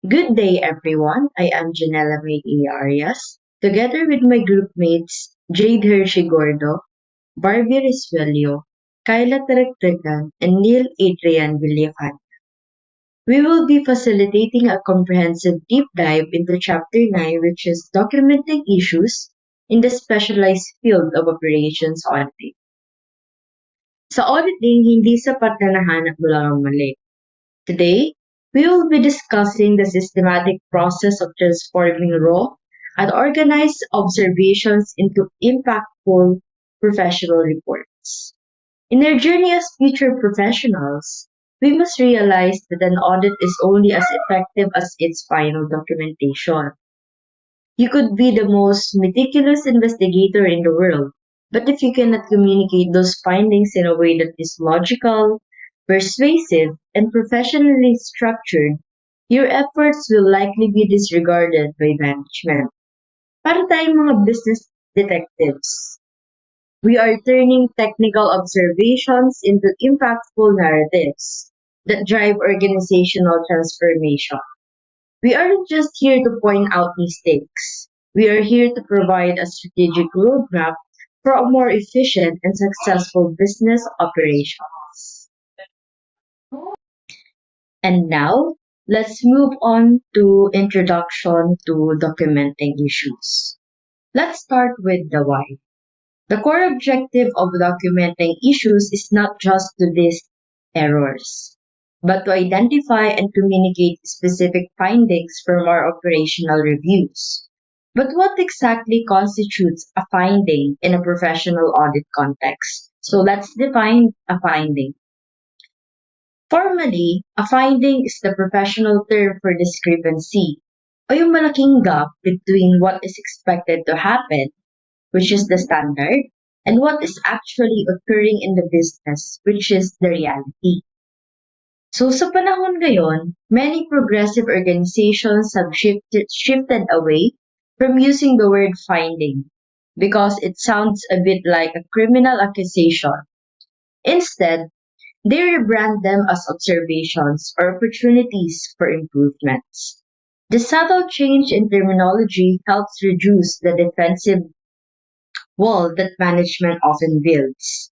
Good day, everyone. I am Janela May Arias, together with my group mates Jade Hershey Gordo, Barbie Risvelio, Kyla Tarektekan, and Neil Adrian Villafan. We will be facilitating a comprehensive deep dive into Chapter 9, which is documenting issues in the specialized field of operations auditing. Sa auditing, hindi sapat na nahanap mo lang ang mali. Today, we will be discussing the systematic process of transforming raw and organized observations into impactful professional reports. In our journey as future professionals, we must realize that an audit is only as effective as its final documentation. You could be the most meticulous investigator in the world, but if you cannot communicate those findings in a way that is logical, persuasive, and professionally structured, your efforts will likely be disregarded by management. Para tayong mga business detectives, we are turning technical observations into impactful narratives that drive organizational transformation. We aren't just here to point out mistakes. We are here to provide a strategic roadmap for a more efficient and successful business operations. And now, let's move on to introduction to documenting issues. Let's start with the why. The core objective of documenting issues is not just to list errors, but to identify and communicate specific findings from our operational reviews. But what exactly constitutes a finding in a professional audit context? So let's define a finding. Formally, a finding is the professional term for discrepancy, o yung malaking gap between what is expected to happen, which is the standard, and what is actually occurring in the business, which is the reality. So sa panahon ngayon, many progressive organizations have shifted away from using the word finding because it sounds a bit like a criminal accusation. Instead, they rebrand them as observations or opportunities for improvements. The subtle change in terminology helps reduce the defensive wall that management often builds.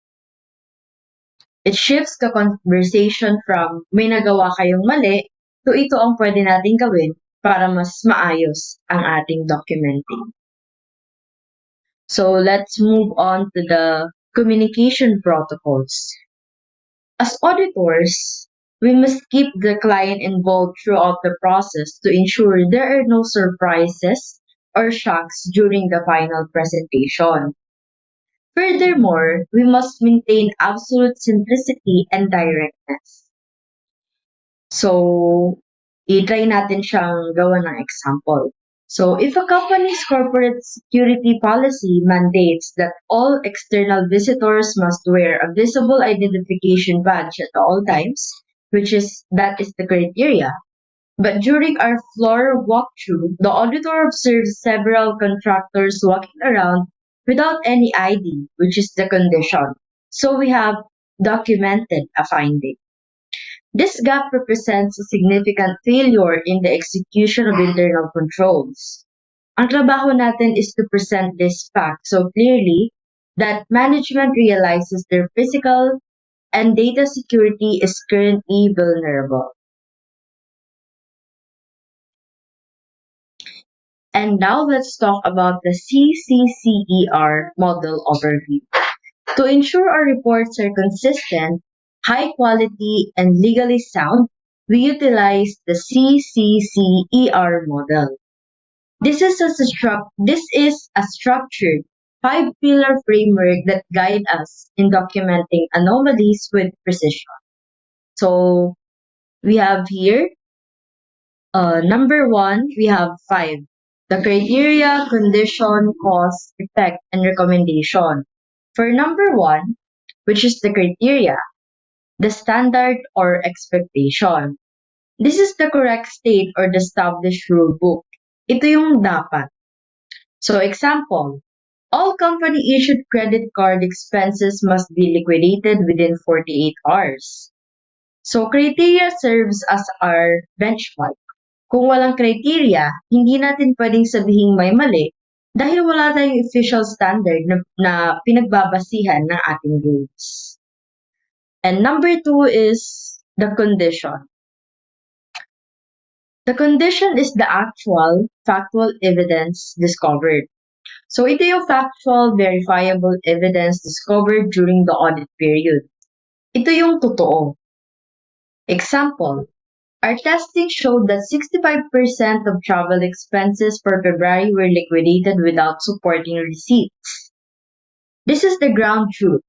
It shifts the conversation from may nagawa kayong mali to ito ang pwede nating gawin para mas maayos ang ating documenting. So let's move on to the communication protocols. As auditors, we must keep the client involved throughout the process to ensure there are no surprises or shocks during the final presentation. Furthermore, we must maintain absolute simplicity and directness. So, i-try natin siyang gawa ng example. So, if a company's corporate security policy mandates that all external visitors must wear a visible identification badge at all times, that is the criteria. But during our floor walkthrough, the auditor observed several contractors walking around without any ID, which is the condition. So we have documented a finding. This gap represents a significant failure in the execution of internal controls. Ang trabaho natin is to present this fact so clearly that management realizes their physical and data security is currently vulnerable. And now let's talk about the CCCER model overview. To ensure our reports are consistent, high quality, and legally sound, we utilize the CCCER model. This is a structured five-pillar framework that guide us in documenting anomalies with precision. So we have here number one, we have five. The criteria, condition, cause, effect, and recommendation. For number one, which is the criteria, the standard or expectation. This is the correct state or the established rule book. Ito yung dapat. So example, all company-issued credit card expenses must be liquidated within 48 hours. So criteria serves as our benchmark. Kung walang criteria, hindi natin pwedeng sabihing may mali dahil wala tayong official standard na pinagbabasihan ng ating grades. And number 2 is the condition. The condition is the actual, factual evidence discovered. So ito yung factual, verifiable evidence discovered during the audit period. Ito yung totoo. Example, our testing showed that 65% of travel expenses for February were liquidated without supporting receipts. This is the ground truth.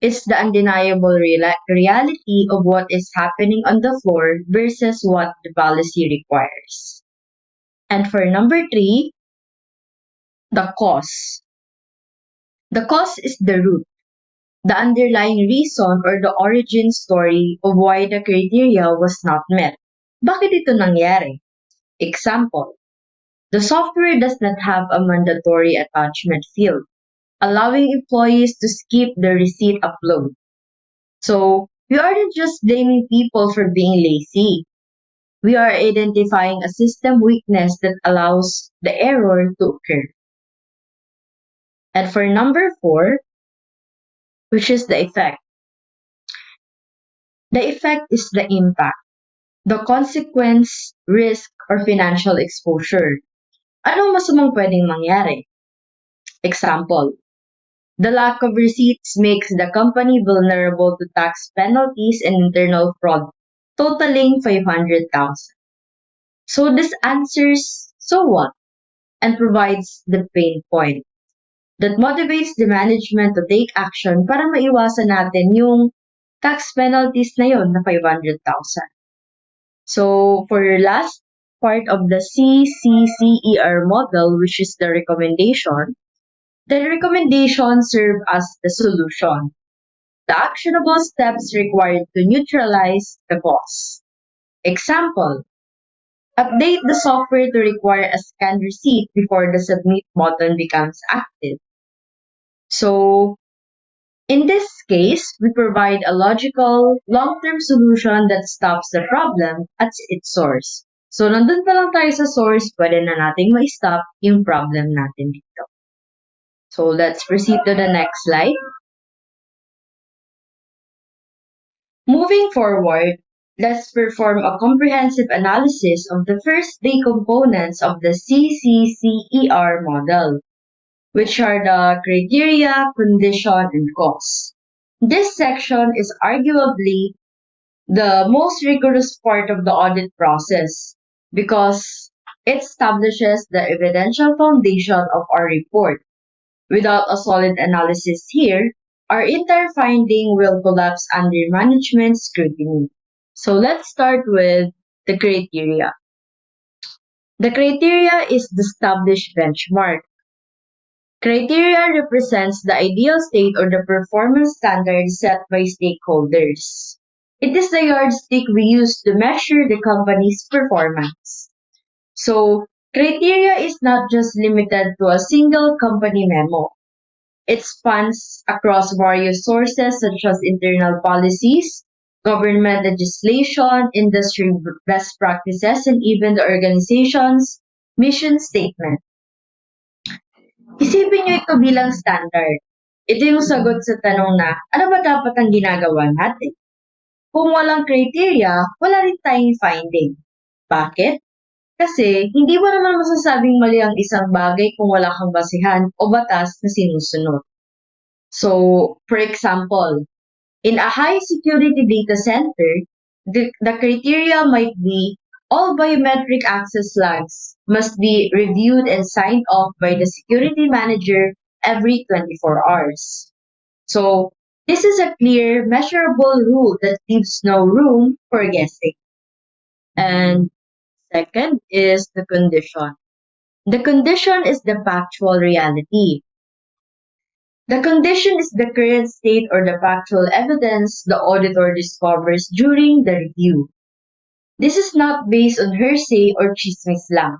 It's the undeniable reality of what is happening on the floor versus what the policy requires. And for number 3, the cause. The cause is the root, the underlying reason or the origin story of why the criteria was not met. Bakit ito nangyari? Example, the software does not have a mandatory attachment field, allowing employees to skip the receipt upload. So, we aren't just blaming people for being lazy. We are identifying a system weakness that allows the error to occur. And for number 4, which is the effect. The effect is the impact, the consequence, risk, or financial exposure. Anong masamang pwedeng mangyari? Example, the lack of receipts makes the company vulnerable to tax penalties and internal fraud, totaling 500,000. So this answers so what and provides the pain point that motivates the management to take action para maiwasan natin yung tax penalties na yon na 500,000. So for your last part of the CCCER model, which is the recommendation serve as the solution, the actionable steps required to neutralize the cause. Example, update the software to require a scanned receipt before the submit button becomes active. So, in this case, we provide a logical, long-term solution that stops the problem at its source. So, nandun pa lang tayo sa source, pwede na nating ma-stop yung problem natin dito. So, let's proceed to the next slide. Moving forward, let's perform a comprehensive analysis of the first 3 components of the CCCER model, which are the criteria, condition, and cause. This section is arguably the most rigorous part of the audit process because it establishes the evidential foundation of our report. Without a solid analysis here, our entire finding will collapse under management scrutiny. So let's start with the criteria. The criteria is the established benchmark. Criteria represents the ideal state or the performance standard set by stakeholders. It is the yardstick we use to measure the company's performance. So, criteria is not just limited to a single company memo. It spans across various sources such as internal policies, government legislation, industry best practices, and even the organization's mission statement. Isipin nyo ito bilang standard. Ito yung sagot sa tanong na, ano ba dapat ang ginagawa natin? Kung walang criteria, wala rin tayong finding. Bakit? Kasi hindi mo naman masasabing mali ang isang bagay kung wala kang basihan o batas na sinusunod. So, for example, in a high security data center, the criteria might be all biometric access logs must be reviewed and signed off by the security manager every 24 hours. So, this is a clear, measurable rule that leaves no room for guessing. And second is the condition. The condition is the factual reality. The condition is the current state or the factual evidence the auditor discovers during the review. This is not based on hearsay or chismis lang.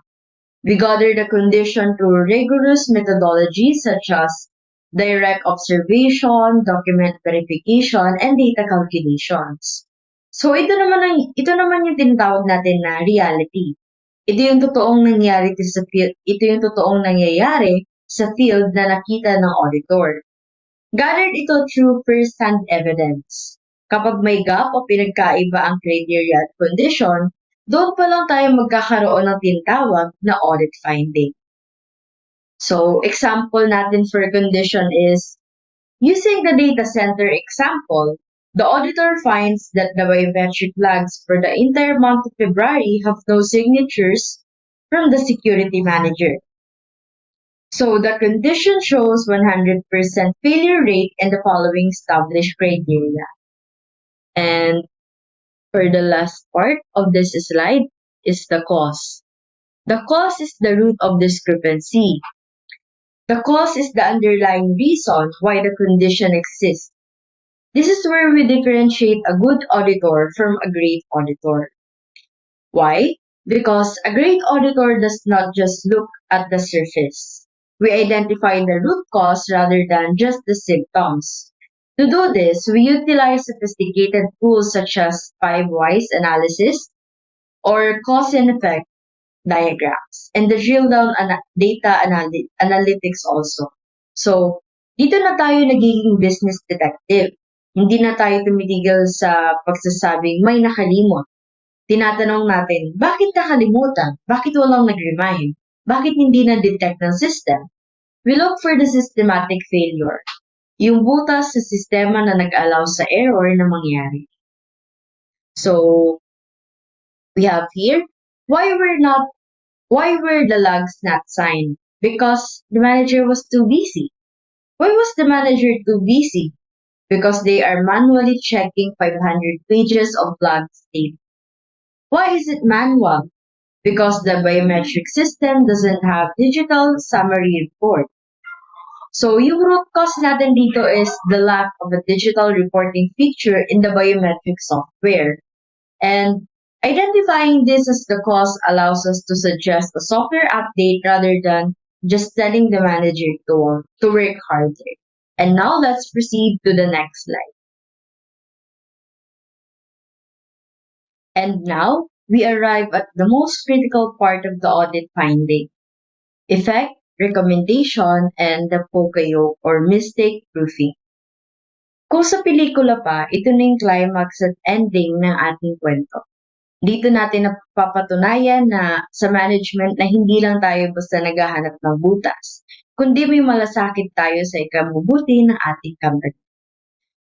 We gather the condition through rigorous methodologies such as direct observation, document verification, and data calculations. So ito naman yung tinatawag natin na reality. Ito yung totoong nangyayari sa field na nakita ng auditor. Gathered ito through first-hand evidence. Kapag may gap o pinagkaiba ang criteria at condition, doon pa lang tayo magkakaroon ng tinatawag na audit finding. So, example natin for condition is, using the data center example, the auditor finds that the biometric logs for the entire month of February have no signatures from the security manager. So the condition shows 100% failure rate and the following established criteria. And for the last part of this slide is the cause. The cause is the root of discrepancy. The cause is the underlying reason why the condition exists. This is where we differentiate a good auditor from a great auditor. Why? Because a great auditor does not just look at the surface. We identify the root cause rather than just the symptoms. To do this, we utilize sophisticated tools such as 5 whys analysis or cause and effect diagrams and the drill down data analytics also. So, dito na tayo nagiging business detective. Hindi na tayo tumitigil sa pagsasabing may nakalimot. Tinatanong natin, bakit nakalimutan? Bakit walang nag-remind? Bakit hindi na-detect ng system? We look for the systematic failure. Yung butas sa sistema na nag-allow sa error na mangyari. So, we have here, why were the logs not signed? Because the manager was too busy. Why was the manager too busy? Because they are manually checking 500 pages of logs daily. Why is it manual? Because the biometric system doesn't have digital summary report. So, yung root cause natin dito is the lack of a digital reporting feature in the biometric software. And identifying this as the cause allows us to suggest a software update rather than just telling the manager to work harder. And now let's proceed to the next slide. And now, we arrive at the most critical part of the audit finding. Effect, recommendation, and the POCAYO or mistake proofing. Kung sa pelikula pa, ito na yung climax at ending ng ating kwento. Dito natin napapatunayan na sa management na hindi lang tayo basta naghahanap ng butas, kundi may malasakit tayo sa ikabubuti ng ating company.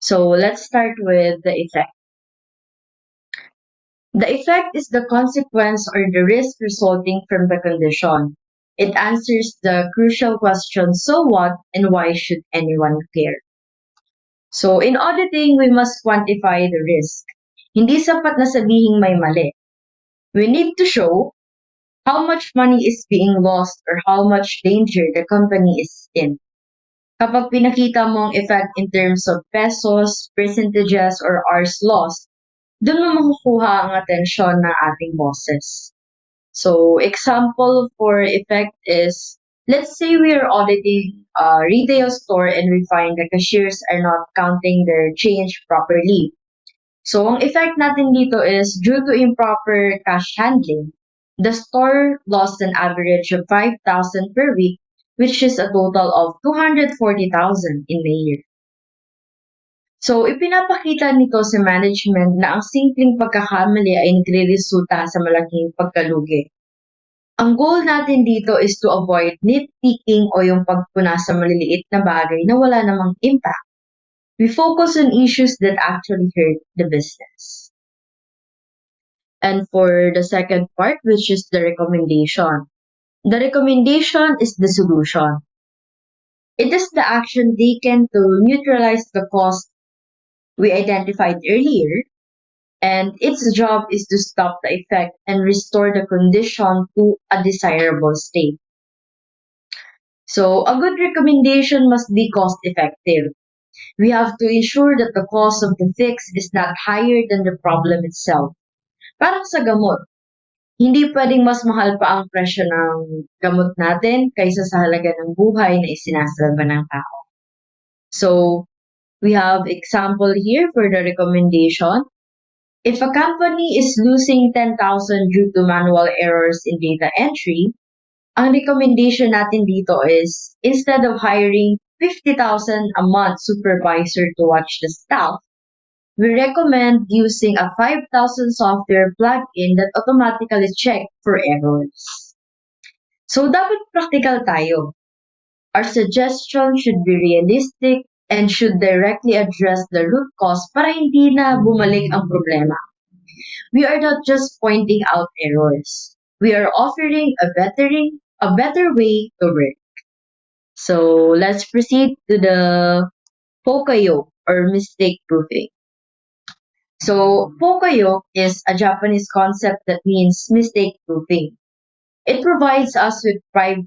So, let's start with the effect. The effect is the consequence or the risk resulting from the condition. It answers the crucial question, so what and why should anyone care? So, in auditing, we must quantify the risk. Hindi sapat na sabihing may mali. We need to show how much money is being lost or how much danger the company is in. Kapag pinakita mo ang effect in terms of pesos, percentages, or hours lost, doon mo makukuha ang atensyon ng ating bosses. So, example for effect is, let's say we are auditing a retail store and we find the cashiers are not counting their change properly. So, ang effect natin dito is, due to improper cash handling, the store lost an average of 5,000 per week, which is a total of 240,000 in a year. So, ipinapakita nito sa management na ang simpleng pagkakamali ay nagre-resulta sa malaking pagkalugi. Ang goal natin dito is to avoid nitpicking o yung pagpuna sa maliliit na bagay na wala namang impact. We focus on issues that actually hurt the business. And for the second part, which is the recommendation. The recommendation is the solution. It is the action taken to neutralize the cost we identified earlier, and its job is to stop the effect and restore the condition to a desirable state. So, a good recommendation must be cost-effective. We have to ensure that the cost of the fix is not higher than the problem itself. Parang sa gamot, hindi pwedeng mas mahal pa ang presyo ng gamot natin kaysa sa halaga ng buhay na isinasalba ng tao. So, we have example here for the recommendation. If a company is losing 10,000 due to manual errors in data entry, ang recommendation natin dito is instead of hiring 50,000 a month supervisor to watch the staff, we recommend using a 5,000 software plugin that automatically check for errors. So dapat practical tayo. Our suggestion should be realistic and should directly address the root cause para hindi na bumalik ang problema. We are not just pointing out errors. We are offering a better way to work. So let's proceed to the Pokayo or mistake proofing. So Pokayo is a Japanese concept that means mistake proofing. It provides us with five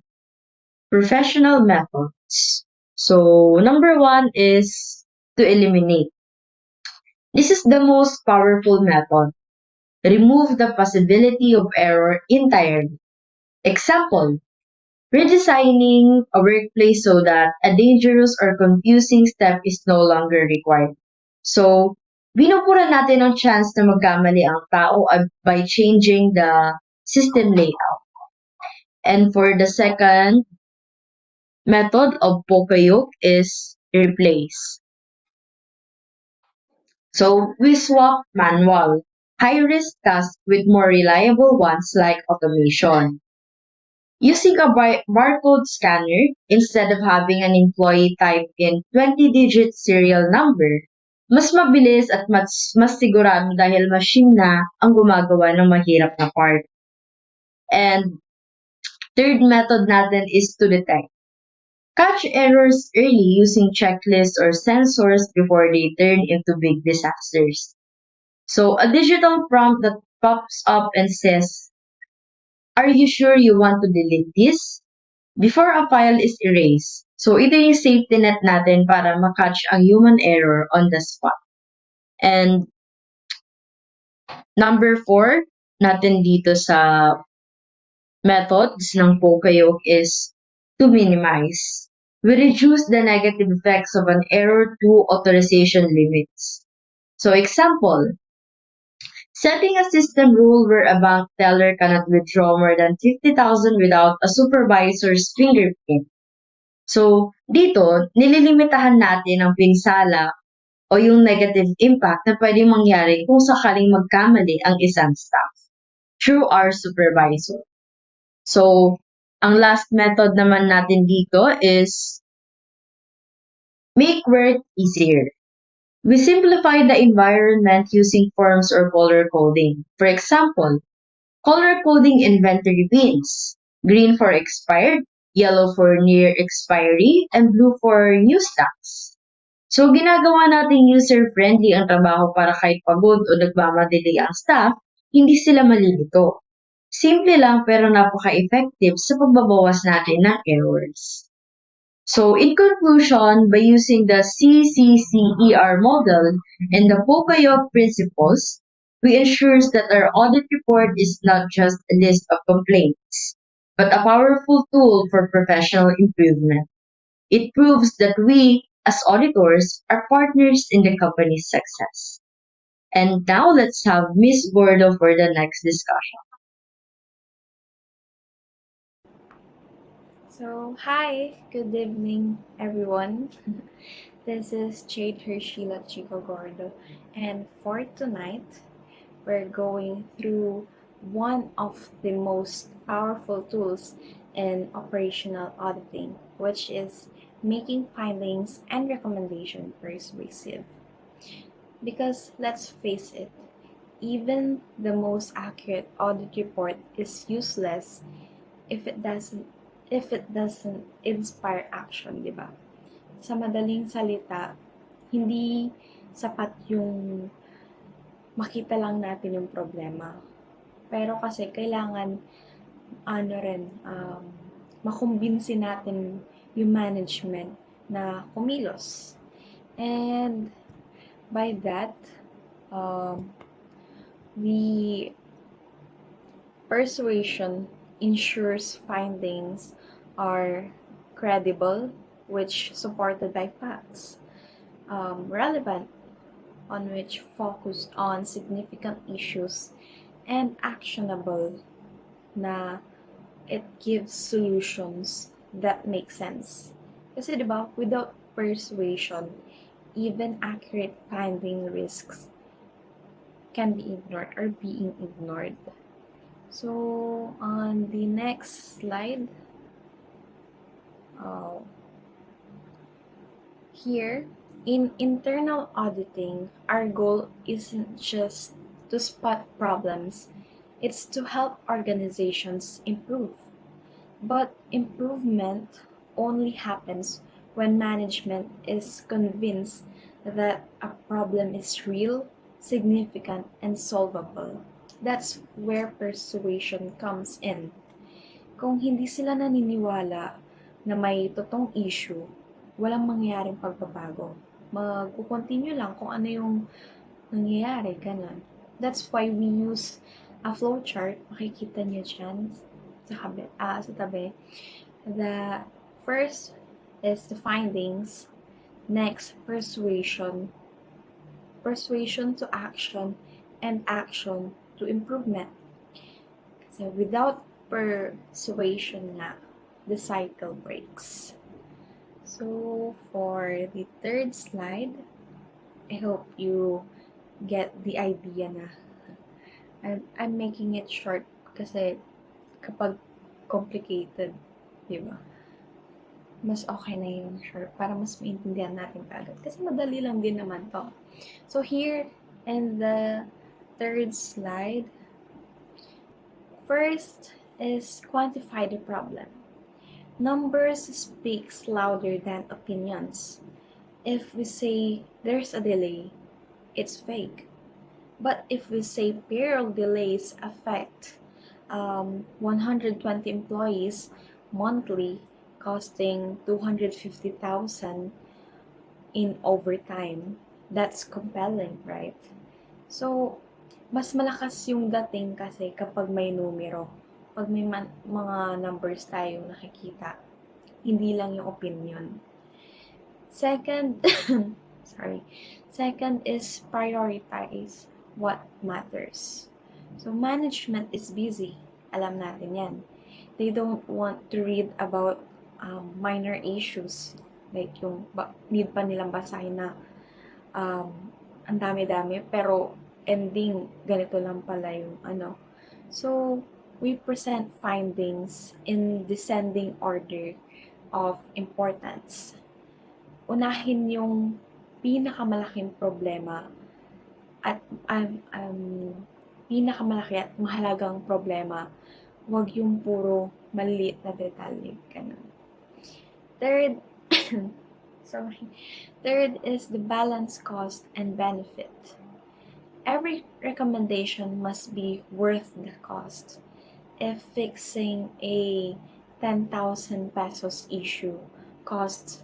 professional methods. So number one is to eliminate. This is the most powerful method. Remove the possibility of error entirely. Example, redesigning a workplace so that a dangerous or confusing step is no longer required. So, binubura natin ang chance na magkamali ang tao by changing the system layout. And for the second method of Pocoyoke is replace. So, we swap manual, high-risk tasks with more reliable ones like automation. Using a barcode scanner instead of having an employee type in 20-digit serial number, mas mabilis at mas sigurado dahil machine na ang gumagawa ng mahirap na part. And third method natin is to detect. Catch errors early using checklists or sensors before they turn into big disasters. So a digital prompt that pops up and says, "Are you sure you want to delete this?" before a file is erased. So ito yung safety net natin para makatch ang human error on the spot. And number 4 natin dito sa methods ng Pocayoke is to minimize. We reduce the negative effects of an error to authorization limits. So example, setting a system rule where a bank teller cannot withdraw more than 50,000 without a supervisor's fingerprint. So, dito, nililimitahan natin ang pinsala o yung negative impact na pwedeng mangyari kung sakaling magkamali ang isang staff through our supervisor. So, ang last method naman natin dito is make work easier. We simplify the environment using forms or color coding. For example, color coding inventory bins. Green for expired, yellow for near expiry, and blue for new stocks. So, ginagawa nating user-friendly ang trabaho para kahit pagod o nagmamadali ang staff, hindi sila malilito. Simple lang pero napaka-effective sa pagbabawas natin ng errors. So, in conclusion, by using the CCCER model and the Pocoyoke principles, we ensure that our audit report is not just a list of complaints, but a powerful tool for professional improvement. It proves that we, as auditors, are partners in the company's success. And now let's have Miss Gordo for the next discussion. So, hi, good evening, everyone. This is Jade Hershila Chico Gordo, and for tonight, we're going through one of the most powerful tools in operational auditing, which is making findings and recommendation persuasive. Because let's face it, even the most accurate audit report is useless if it doesn't inspire action, di ba? Sa madaling salita, hindi sapat yung makita lang natin yung problema. Pero kasi kailangan makumbinsi natin yung management na kumilos. And by that, the persuasion ensures findings are credible, which supported by facts, relevant, on which focused on significant issues and actionable na it gives solutions that make sense. Kasi diba, without persuasion, even accurate finding risks can be ignored or being ignored. So on the next slide, here, in internal auditing, our goal isn't just to spot problems, it's to help organizations improve. But improvement only happens when management is convinced that a problem is real, significant, and solvable. That's where persuasion comes in. Kung hindi sila naniniwala na may totoong issue, walang mangyayaring pagbabago. Mag-continue lang kung ano yung nangyayari, ganun. That's why we use a flowchart. Makikita niyo dyan sa tabi. The first is the findings. Next, persuasion. Persuasion to action, and action to improvement. So without persuasion nga, the cycle breaks. So for the third slide, I hope you get the idea na. I'm making it short kasi kapag complicated, di ba? Mas okay na yung short para mas maintindihan natin agad. Kasi madali lang din naman to. So here in the third slide, first is quantify the problem. Numbers speaks louder than opinions. If we say there's a delay, it's fake. But if we say payroll delays affect 120 employees monthly, costing 250,000 in overtime, that's compelling, right? So, mas malakas yung dating kasi kapag may numero. Pag may mga numbers tayong nakikita, hindi lang yung opinion. Second, Second is prioritize what matters. So management is busy. Alam natin yan. They don't want to read about minor issues. Like yung need pa nilang basahin na ang dami-dami pero ending ganito lang pala yung ano. So we present findings in descending order of importance. Unahin yung pinakamalaking problema at pinakamalaki at mahalagang problema. Huwag yung puro maliliit na detalye. Ganun. Third, Third is the balance cost and benefit. Every recommendation must be worth the cost. If fixing a 10,000 pesos issue costs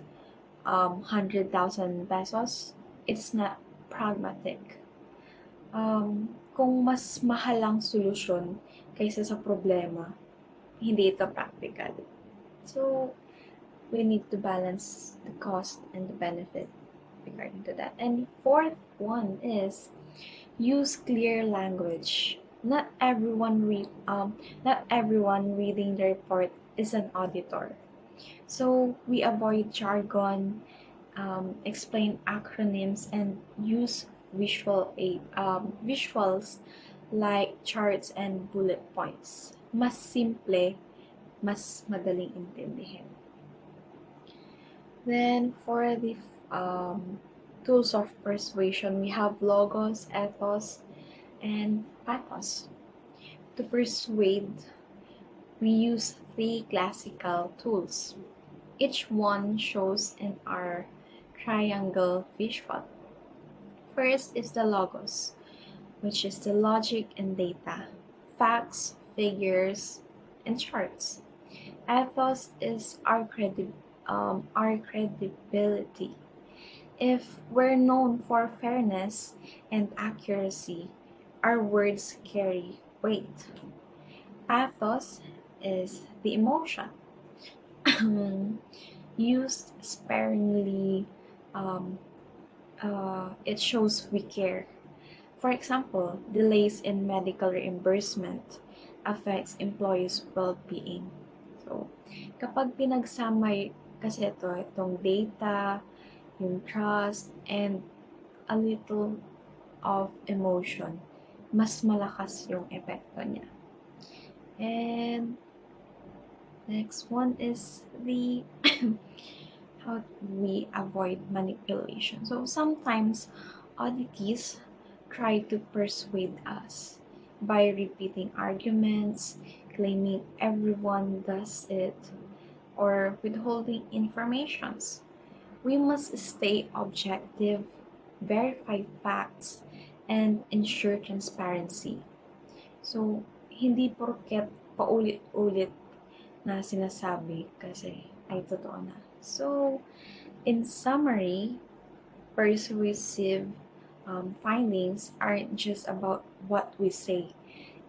100,000 pesos, it's not pragmatic. Kung mas mahal ang solusyon kaysa sa problema, hindi ito practical. So, we need to balance the cost and the benefit regarding to that. And fourth one is use clear language. Not everyone reading the report is an auditor. So we avoid jargon, explain acronyms, and use visuals like charts and bullet points. Mas simple, mas madaling intindihin. Then for the tools of persuasion, we have logos, ethos, and pathos. To persuade, we use 3 classical tools. Each one shows in our triangle visual. First is the logos, which is the logic and data, facts, figures, and charts. Ethos is our credibility. If we're known for fairness and accuracy, our words carry weight. Pathos is the emotion. Used sparingly, it shows we care. For example, delays in medical reimbursement affects employees' well-being. So, kapag pinagsama kasi itong data, yung trust, and a little of emotion, mas malakas yung epekto niya. And next one is the how we avoid manipulation. So sometimes auditees try to persuade us by repeating arguments, claiming everyone does it, or withholding informations. We must stay objective, verify facts, and ensure transparency. So, hindi porket paulit-ulit na sinasabi kasi ay totoo na. So, in summary, persuasive findings aren't just about what we say,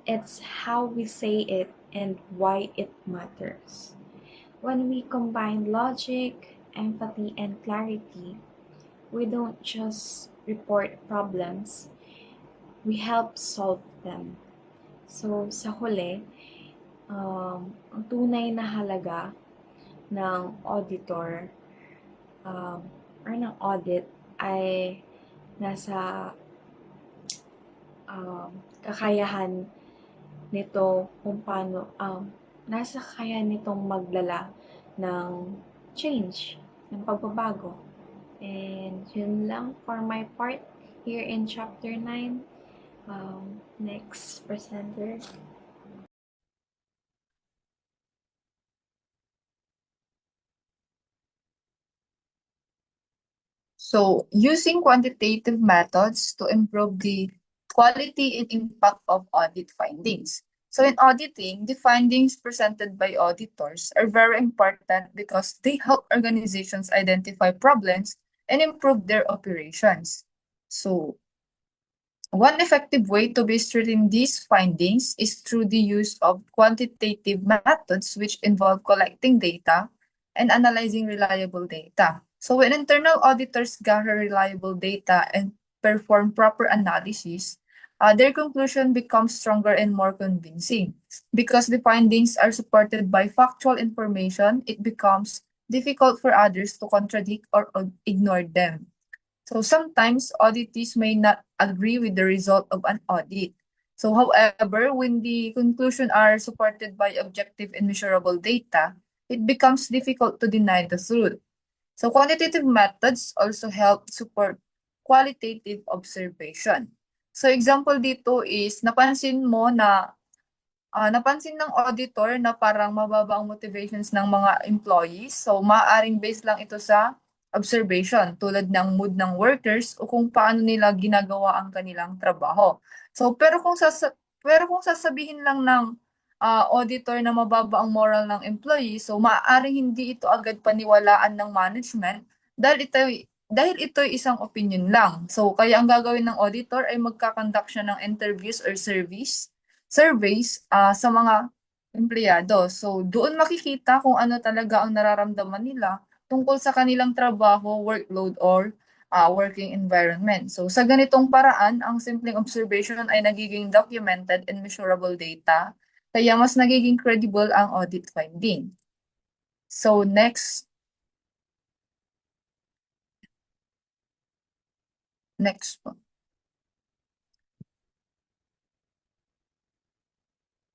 it's how we say it and why it matters. When we combine logic, empathy, and clarity, we don't just report problems, we help solve them. So, sa huli, ang tunay na halaga ng auditor or ng audit ay nasa kakayahan nito kung paano nasa kakayahan nitong maglala ng change, ng pagbabago. And yun lang for my part here in chapter 9. Next presenter. So, using quantitative methods to improve the quality and impact of audit findings. So, in auditing, the findings presented by auditors are very important because they help organizations identify problems and improve their operations. So, one effective way to be certain these findings is through the use of quantitative methods, which involve collecting data and analyzing reliable data. So when internal auditors gather reliable data and perform proper analysis, their conclusion becomes stronger and more convincing. Because the findings are supported by factual information, it becomes difficult for others to contradict or ignore them. So sometimes auditees may not agree with the result of an audit. So however, when the conclusion are supported by objective and measurable data, it becomes difficult to deny the truth. So quantitative methods also help support qualitative observation. So example dito is napansin ng auditor na parang mababa ang motivations ng mga employees. So, maaaring based lang ito sa observation tulad ng mood ng workers o kung paano nila ginagawa ang kanilang trabaho. So, pero kung sasabihin lang ng auditor na mababa ang moral ng employee, so maaaring hindi ito agad paniwalaan ng management dahil ito isang opinion lang. So, kaya ang gagawin ng auditor ay magkakandak siya ng interviews or surveys sa mga empleyado. So, doon makikita kung ano talaga ang nararamdaman nila tungkol sa kanilang trabaho, workload, or working environment. So, sa ganitong paraan, ang simpleng observation ay nagiging documented and measurable data, kaya mas nagiging credible ang audit finding. So, next po.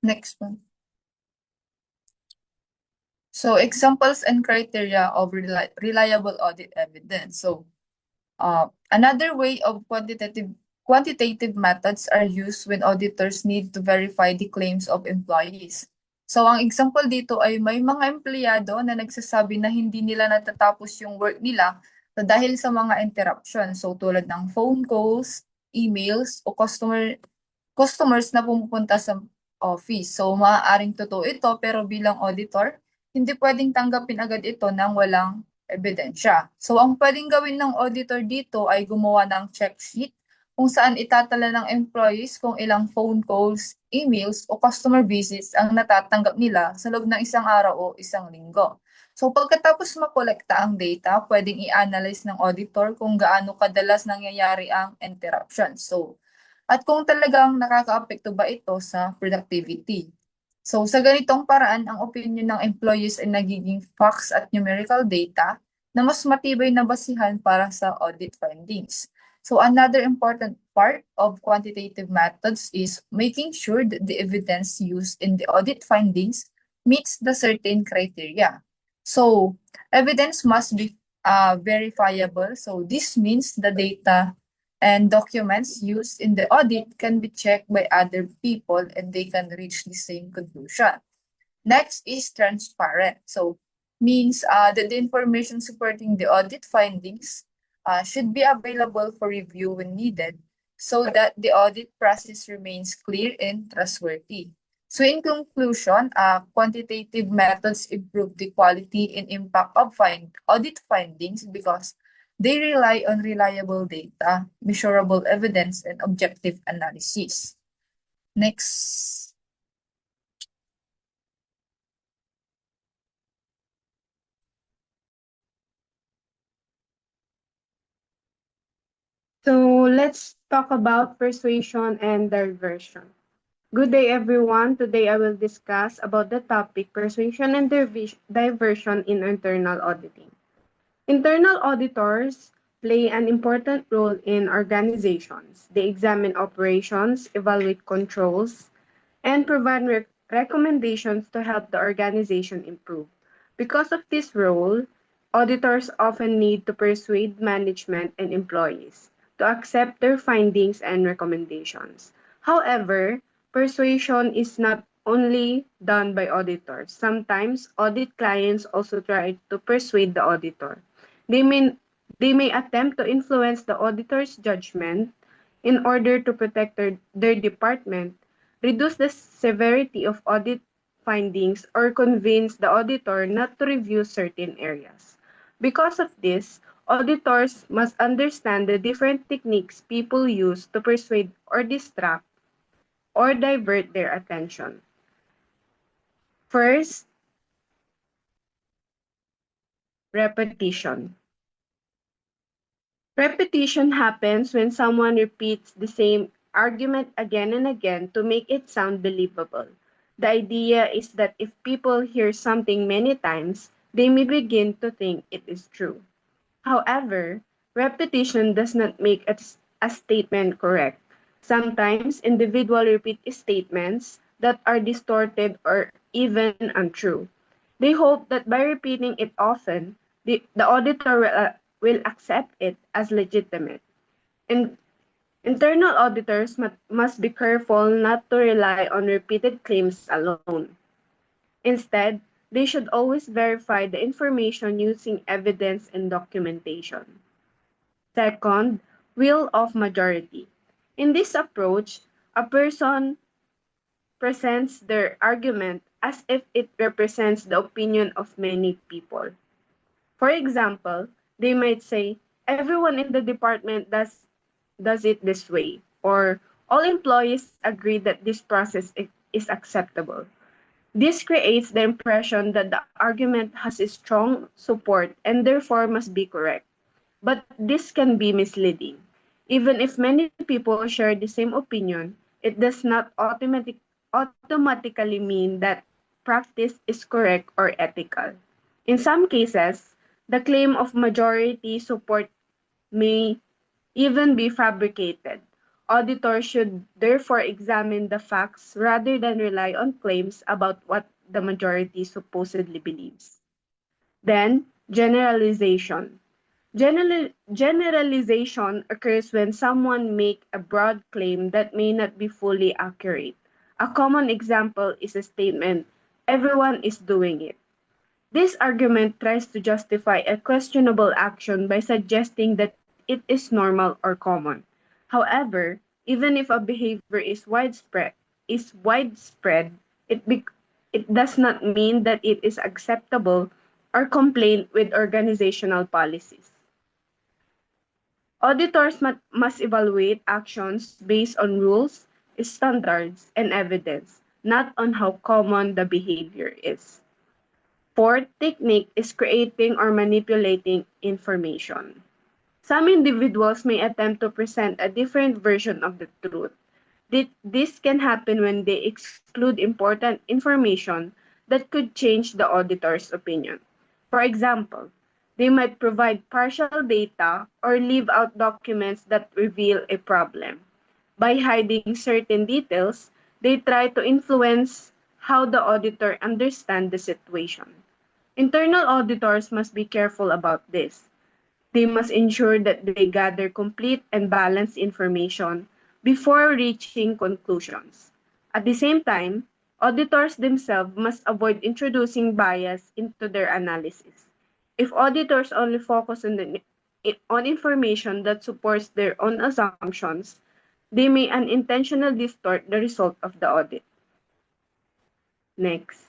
Next one. So, examples and criteria of reliable audit evidence. So, another way of quantitative methods are used when auditors need to verify the claims of employees. So, ang example dito ay may mga empleyado na nagsasabi na hindi nila natatapos yung work nila dahil sa mga interruption. So, tulad ng phone calls, emails, o customers na pumupunta sa office. So, maaaring totoo ito, pero bilang auditor, hindi pwedeng tanggapin agad ito nang walang ebidensya. So, ang pwedeng gawin ng auditor dito ay gumawa ng check sheet kung saan itatala ng employees kung ilang phone calls, emails, o customer visits ang natatanggap nila sa loob ng isang araw o isang linggo. So pagkatapos makolekta ang data, pwedeng i-analyze ng auditor kung gaano kadalas nangyayari ang interruption. So, at kung talagang nakakaapekto ba ito sa productivity. So sa ganitong paraan, ang opinion ng employees ay nagiging facts at numerical data na mas matibay na basihan para sa audit findings. So another important part of quantitative methods is making sure that the evidence used in the audit findings meets the certain criteria. So evidence must be verifiable. So this means the data and documents used in the audit can be checked by other people and they can reach the same conclusion. Next is transparent. So means that the information supporting the audit findings should be available for review when needed so that the audit process remains clear and trustworthy. So in conclusion, quantitative methods improve the quality and impact of audit findings because they rely on reliable data, measurable evidence, and objective analysis. Next. So let's talk about persuasion and diversion. Good day, everyone. Today I will discuss about the topic persuasion and diversion in internal auditing. Internal auditors play an important role in organizations. They examine operations, evaluate controls, and provide recommendations to help the organization improve. Because of this role, auditors often need to persuade management and employees to accept their findings and recommendations. However, persuasion is not only done by auditors. Sometimes audit clients also try to persuade the auditor. They may, they may attempt to influence the auditor's judgment in order to protect their department, reduce the severity of audit findings, or convince the auditor not to review certain areas. Because of this, auditors must understand the different techniques people use to persuade or distract or divert their attention. First, repetition. Repetition happens when someone repeats the same argument again and again to make it sound believable. The idea is that if people hear something many times, they may begin to think it is true. However, repetition does not make a statement correct. Sometimes individuals repeat statements that are distorted or even untrue. They hope that by repeating it often, the auditor will accept it as legitimate. And internal auditors must be careful not to rely on repeated claims alone. Instead, they should always verify the information using evidence and documentation. Second, will of majority. In this approach, a person presents their argument as if it represents the opinion of many people. For example, they might say, everyone in the department does it this way, or all employees agree that this process is acceptable. This creates the impression that the argument has a strong support and therefore must be correct. But this can be misleading. Even if many people share the same opinion, it does not automatically mean that practice is correct or ethical. In some cases, the claim of majority support may even be fabricated. Auditors should therefore examine the facts rather than rely on claims about what the majority supposedly believes. Then, generalization. Generalization occurs when someone makes a broad claim that may not be fully accurate. A common example is a statement, everyone is doing it. This argument tries to justify a questionable action by suggesting that it is normal or common. However, even if a behavior is widespread, it does not mean that it is acceptable or complain with organizational policies. Auditors must evaluate actions based on rules, standards, and evidence, not on how common the behavior is. Fourth technique is creating or manipulating information. Some individuals may attempt to present a different version of the truth. This can happen when they exclude important information that could change the auditor's opinion. For example, they might provide partial data or leave out documents that reveal a problem. By hiding certain details, they try to influence how the auditor understands the situation. Internal auditors must be careful about this. They must ensure that they gather complete and balanced information before reaching conclusions. At the same time, auditors themselves must avoid introducing bias into their analysis. If auditors only focus on information that supports their own assumptions, they may unintentionally distort the result of the audit. Next.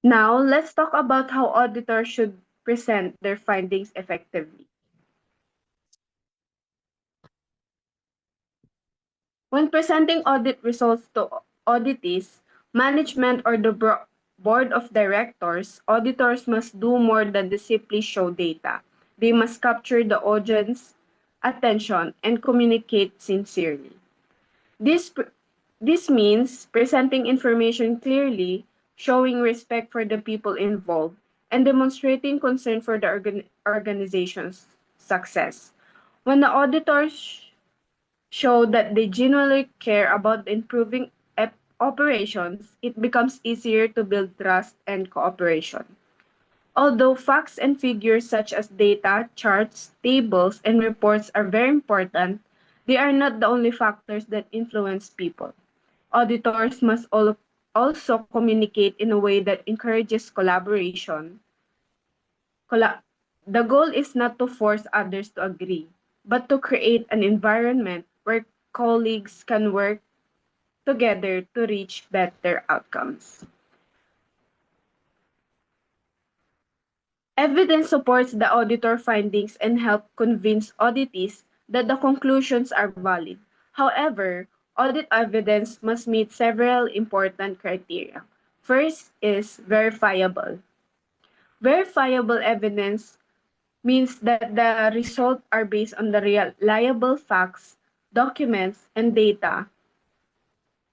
Now, let's talk about how auditors should present their findings effectively. When presenting audit results to auditees, management, or the board of directors, auditors must do more than to simply show data. They must capture the audience's attention and communicate sincerely. This, this means presenting information clearly, showing respect for the people involved, and demonstrating concern for the organization's success. When the auditors show that they genuinely care about improving operations, it becomes easier to build trust and cooperation. Although facts and figures such as data, charts, tables, and reports are very important, they are not the only factors that influence people. Auditors must also communicate in a way that encourages collaboration. The goal is not to force others to agree, but to create an environment where colleagues can work together to reach better outcomes. Evidence supports the auditor findings and help convince auditees that the conclusions are valid. However, audit evidence must meet several important criteria. First is verifiable. Verifiable evidence means that the results are based on the reliable facts, documents, and data.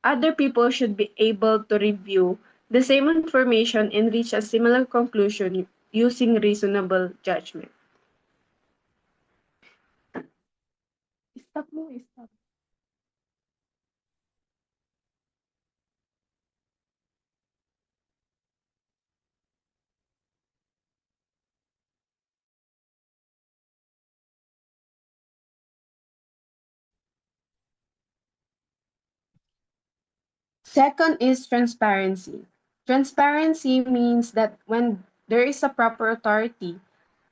Other people should be able to review the same information and reach a similar conclusion using reasonable judgment. Stop mo, stop. Second is transparency. Transparency means that when there is a proper authority,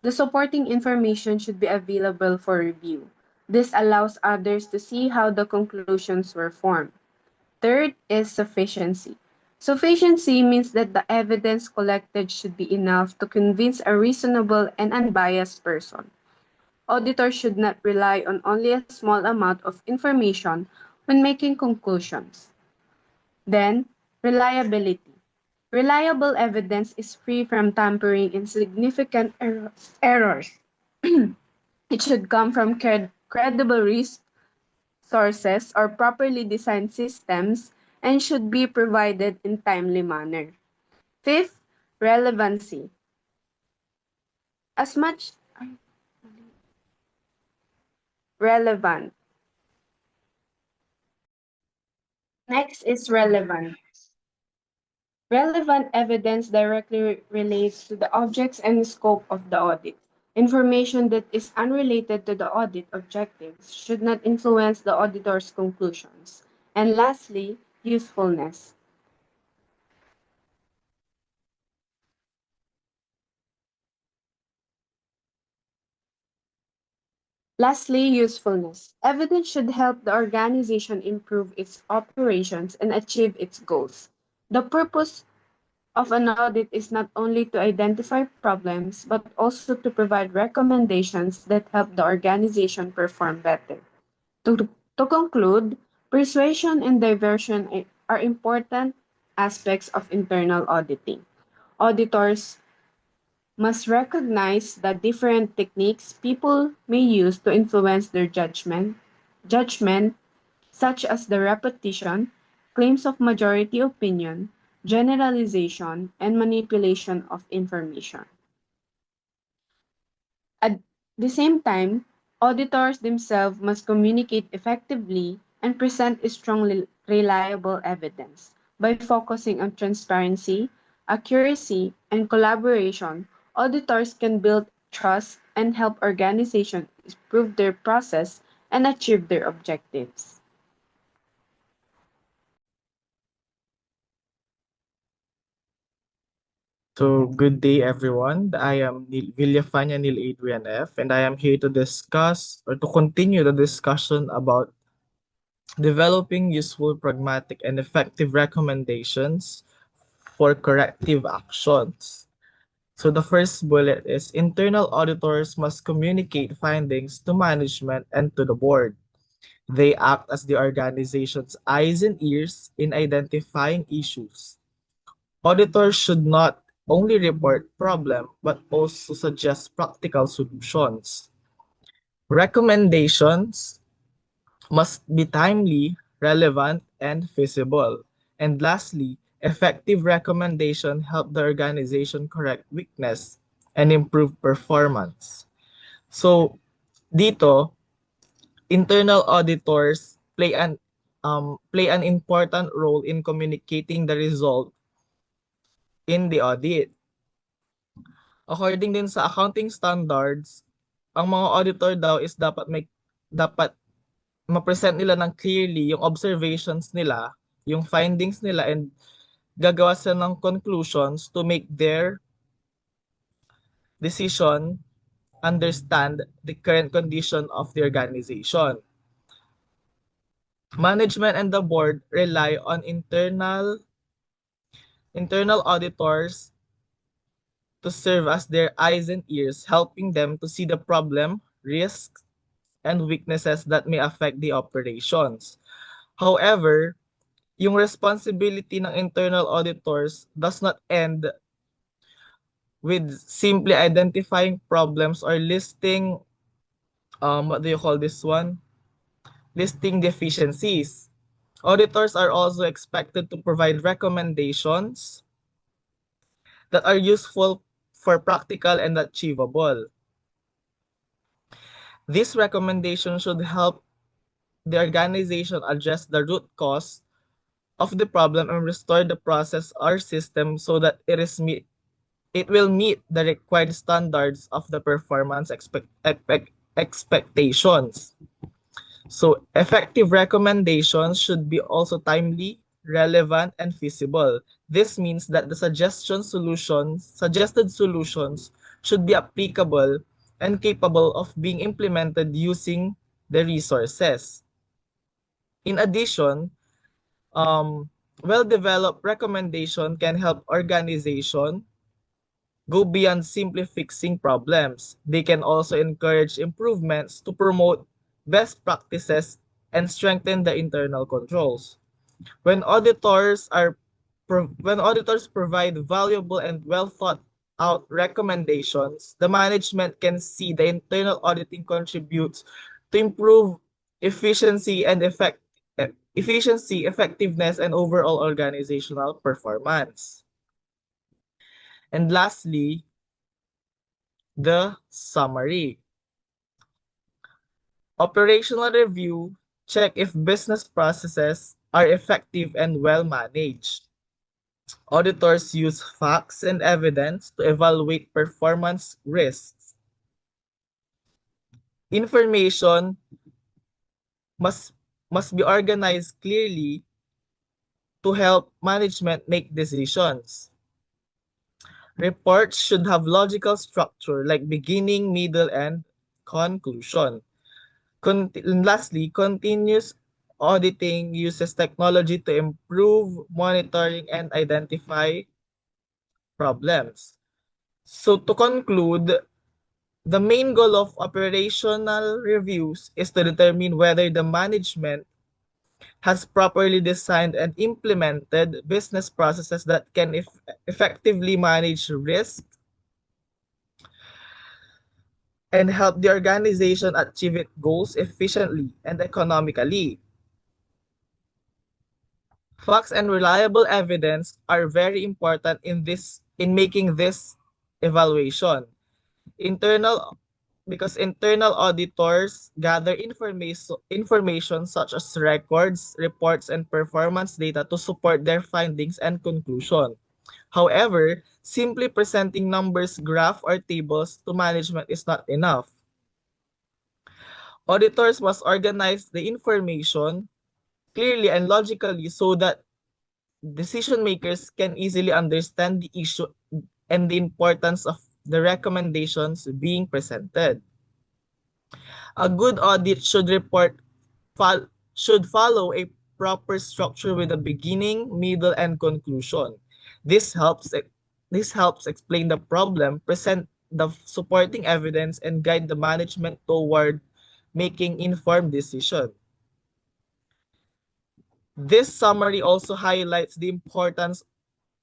the supporting information should be available for review. This allows others to see how the conclusions were formed. Third is sufficiency. Sufficiency means that the evidence collected should be enough to convince a reasonable and unbiased person. Auditors should not rely on only a small amount of information when making conclusions. Then, reliability. Reliable evidence is free from tampering and significant errors. It should come from credible sources or properly designed systems and should be provided in timely manner. Fifth, relevancy. As much relevant. Next is relevant. Relevant evidence directly relates to the objects and scope of the audit. Information that is unrelated to the audit objectives should not influence the auditor's conclusions. And lastly, usefulness. Lastly, usefulness. Evidence should help the organization improve its operations and achieve its goals. The purpose of an audit is not only to identify problems, but also to provide recommendations that help the organization perform better. To, to conclude, persuasion and diversion are important aspects of internal auditing. Auditors must recognize that different techniques people may use to influence their judgment such as the repetition, claims of majority opinion, generalization, and manipulation of information. At the same time, auditors themselves must communicate effectively and present strongly reliable evidence. By focusing on transparency, accuracy, and collaboration, auditors can build trust and help organizations improve their process and achieve their objectives. So, good day, everyone. I am Villafania Neil Adrian F., and I am here to discuss or to continue the discussion about developing useful, pragmatic, and effective recommendations for corrective actions. So, the first bullet is internal auditors must communicate findings to management and to the board. They act as the organization's eyes and ears in identifying issues. Auditors should not only report problem but also suggest practical solutions. Recommendations must be timely, relevant, and feasible. And lastly, effective recommendation help the organization correct weakness and improve performance. So dito, internal auditors play an important role in communicating the result in the audit. According din sa accounting standards, ang mga auditor daw is dapat ma-present nila ng clearly yung observations nila, yung findings nila, and gagawa sila ng conclusions to make their decision understand the current condition of the organization. Management and the board rely on internal auditors to serve as their eyes and ears, helping them to see the problem, risks, and weaknesses that may affect the operations. However, yung responsibility ng internal auditors does not end with simply identifying problems or listing, what do you call this one? Listing deficiencies. Auditors are also expected to provide recommendations that are useful for practical and achievable. This recommendation should help the organization address the root cause of the problem and restore the process or system so that it will meet the required standards of the performance expectations. So effective recommendations should be also timely, relevant, and feasible. This means that the suggested solutions should be applicable and capable of being implemented using the resources. In addition, well-developed recommendation can help organization go beyond simply fixing problems. They can also encourage improvements to promote best practices and strengthen the internal controls. When auditors provide valuable and well thought out recommendations, the management can see the internal auditing contributes to improve efficiency, effectiveness, and overall organizational performance. And lastly, the summary. Operational review, check if business processes are effective and well managed. Auditors use facts and evidence to evaluate performance risks. Information must be organized clearly to help management make decisions. Reports should have logical structure like beginning, middle, and conclusion. Lastly, continuous auditing uses technology to improve monitoring and identify problems. So to conclude, the main goal of operational reviews is to determine whether the management has properly designed and implemented business processes that can effectively manage risk and help the organization achieve its goals efficiently and economically. Facts and reliable evidence are very important in making this evaluation. Internal because internal auditors gather information such as records, reports, and performance data to support their findings and conclusion. However, simply presenting numbers, graph, or tables to management is not enough. Auditors must organize the information clearly and logically so that decision makers can easily understand the issue and the importance of the recommendations being presented. A good audit should follow a proper structure with a beginning, middle, and conclusion. This helps this helps explain the problem, present the supporting evidence, and guide the management toward making informed decision. This summary also highlights the importance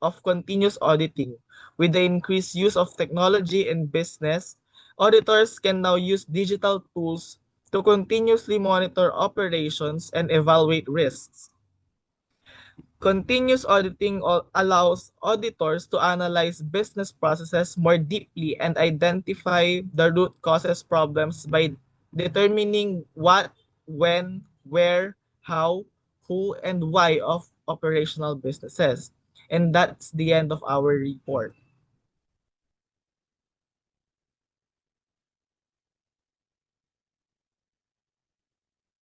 of continuous auditing. With the increased use of technology in business, auditors can now use digital tools to continuously monitor operations and evaluate risks. Continuous auditing allows auditors to analyze business processes more deeply and identify the root causes problems by determining what, when, where, how, who, and why of operational businesses. And that's the end of our report.